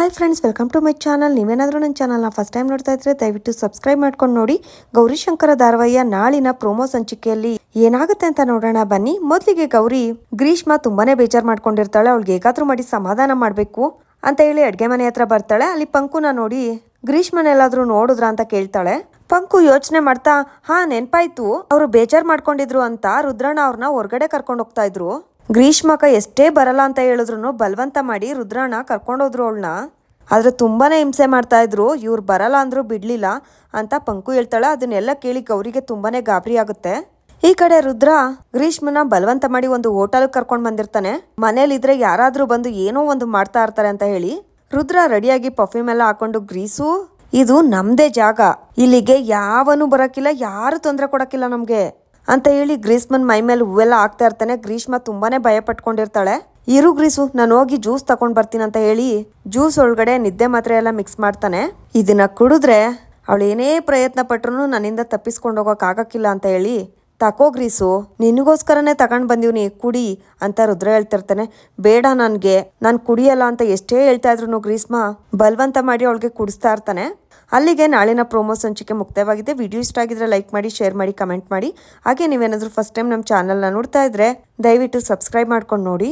Hi friends, welcome to my channel. ನೀವೇನಾದರೂ ನನ್ನ ಚಾನಲ್ನ ಫಸ್ಟ್ ಟೈಮ್ ನೋಡ್ತಾ ಇದ್ರೆ ದಯವಿಟ್ಟು ಸಬ್ಸ್ಕ್ರೈಬ್ ಮಾಡ್ಕೊಂಡು ನೋಡಿ. ಗೌರಿಶಂಕರ ಧಾರಾವಾಹಿಯ ನಾಳಿನ ಪ್ರೋಮೋ ಸಂಚಿಕೆಯಲ್ಲಿ ಏನಾಗುತ್ತೆ ಅಂತ ನೋಡೋಣ ಬನ್ನಿ. ಮೊದಲಿಗೆ ಗೌರಿ ಗ್ರೀಷ್ಮ ತುಂಬಾನೇ ಬೇಜಾರು ಮಾಡ್ಕೊಂಡಿರ್ತಾಳೆ. ಅವಳಿಗೆ ಹೇಗಾದ್ರೂ ಮಾಡಿ ಸಮಾಧಾನ ಮಾಡಬೇಕು ಅಂತ ಹೇಳಿ ಅಡ್ಗೆ ಮನೆ ಹತ್ರ ಬರ್ತಾಳೆ. ಅಲ್ಲಿ ಪಂಕುನ ನೋಡಿ ಗ್ರೀಷ್ಮನೆಲ್ಲಾದ್ರೂ ನೋಡಿದ್ರ ಅಂತ ಕೇಳ್ತಾಳೆ. ಪಂಕು ಯೋಚನೆ ಮಾಡ್ತಾ, ನೆನ್ಪಾಯ್ತು, ಅವರು ಬೇಜಾರ್ ಮಾಡ್ಕೊಂಡಿದ್ರು ಅಂತ ರುದ್ರಣ್ಣ ಅವ್ರನ್ನ ಹೊರಗಡೆ ಕರ್ಕೊಂಡು ಹೋಗ್ತಾ ಇದ್ರು. ಗ್ರೀಷ್ಮಕ ಎಷ್ಟೇ ಬರಲ್ಲ ಅಂತ ಹೇಳಿದ್ರು ಬಲವಂತ ಮಾಡಿ ರುದ್ರಣ್ಣ ಕರ್ಕೊಂಡೋದ್ರು ಅವಳನ್ನ. ಆದ್ರೆ ತುಂಬಾನೇ ಹಿಂಸೆ ಮಾಡ್ತಾ ಇದ್ರು, ಇವ್ರು ಬರಲ್ಲ ಅಂದ್ರೂ ಬಿಡ್ಲಿಲ್ಲ ಅಂತ ಪಂಕು ಹೇಳ್ತಾಳೆ. ಅದನ್ನೆಲ್ಲ ಕೇಳಿ ಗೌರಿಗೆ ತುಂಬಾನೇ ಗಾಬರಿ ಆಗುತ್ತೆ. ಈ ಕಡೆ ರುದ್ರ ಗ್ರೀಷ್ಮನ ಬಲವಂತ ಮಾಡಿ ಒಂದು ಹೋಟೆಲ್ ಕರ್ಕೊಂಡ್ ಬಂದಿರ್ತಾನೆ. ಮನೇಲಿದ್ರೆ ಯಾರಾದ್ರೂ ಬಂದು ಏನೋ ಒಂದು ಮಾಡ್ತಾ ಇರ್ತಾರೆ ಅಂತ ಹೇಳಿ ರುದ್ರ ರೆಡಿಯಾಗಿ ಪರ್ಫ್ಯೂಮ್ ಎಲ್ಲ ಹಾಕೊಂಡು, ಗ್ರೀಸು ಇದು ನಮ್ದೇ ಜಾಗ, ಇಲ್ಲಿಗೆ ಯಾವನು ಬರಕಿಲ್ಲ, ಯಾರು ತೊಂದರೆ ಕೊಡಕ್ಕಿಲ್ಲ ನಮ್ಗೆ ಅಂತ ಹೇಳಿ ಗ್ರೀಷ್ಮನ್ ಮೈ ಮೇಲೆ ಹೂವೆಲ್ಲ ಹಾಕ್ತಾ ಇರ್ತಾನೆ. ಗ್ರೀಷ್ಮ ತುಂಬಾನೇ ಭಯ ಪಟ್ಕೊಂಡಿರ್ತಾಳೆ. ಇರು ಗ್ರೀಸು, ನಾನು ಹೋಗಿ ಜ್ಯೂಸ್ ತಗೊಂಡ್ ಬರ್ತೀನಿ ಅಂತ ಹೇಳಿ ಜ್ಯೂಸ್ ಒಳಗಡೆ ನಿದ್ದೆ ಮಾತ್ರೆ ಎಲ್ಲ ಮಿಕ್ಸ್ ಮಾಡ್ತಾನೆ. ಇದನ್ನ ಕುಡಿದ್ರೆ ಅವಳು ಏನೇ ಪ್ರಯತ್ನ ಪಟ್ರು ನನ್ನಿಂದ ತಪ್ಪಿಸ್ಕೊಂಡು ಹೋಗಕ್ ಆಗಕ್ಕಿಲ್ಲ ಅಂತ ಹೇಳಿ, ತಕೋ ಗ್ರೀಸು, ನಿನಗೋಸ್ಕರನೇ ತಗೊಂಡ್ ಬಂದೀವ್ನಿ, ಕುಡಿ ಅಂತ ರುದ್ರ ಹೇಳ್ತಿರ್ತಾನೆ. ಬೇಡ, ನಾನು ಕುಡಿಯಲ್ಲ ಅಂತ ಎಷ್ಟೇ ಹೇಳ್ತಾ ಇದ್ರು ಗ್ರೀಷ್ಮ ಬಲವಂತ ಮಾಡಿ ಅವಳಿಗೆ ಕುಡಿಸ್ತಾ ಇರ್ತಾನೆ. ಅಲ್ಲಿಗೆ ನಾಳಿನ ಪ್ರೋಮೋ ಸಂಚಿಕೆ ಮುಕ್ತಾಯವಾಗಿದೆ. ವಿಡಿಯೋ ಇಷ್ಟ ಆಗಿದ್ರೆ ಲೈಕ್ ಮಾಡಿ, ಶೇರ್ ಮಾಡಿ, ಕಮೆಂಟ್ ಮಾಡಿ. ಹಾಗೆ ನೀವೇನಾದ್ರೂ ಫಸ್ಟ್ ಟೈಮ್ ನಮ್ಮ ಚಾನಲ್ನ ನೋಡ್ತಾ ಇದ್ರೆ ದಯವಿಟ್ಟು ಸಬ್ಸ್ಕ್ರೈಬ್ ಮಾಡ್ಕೊಂಡು ನೋಡಿ.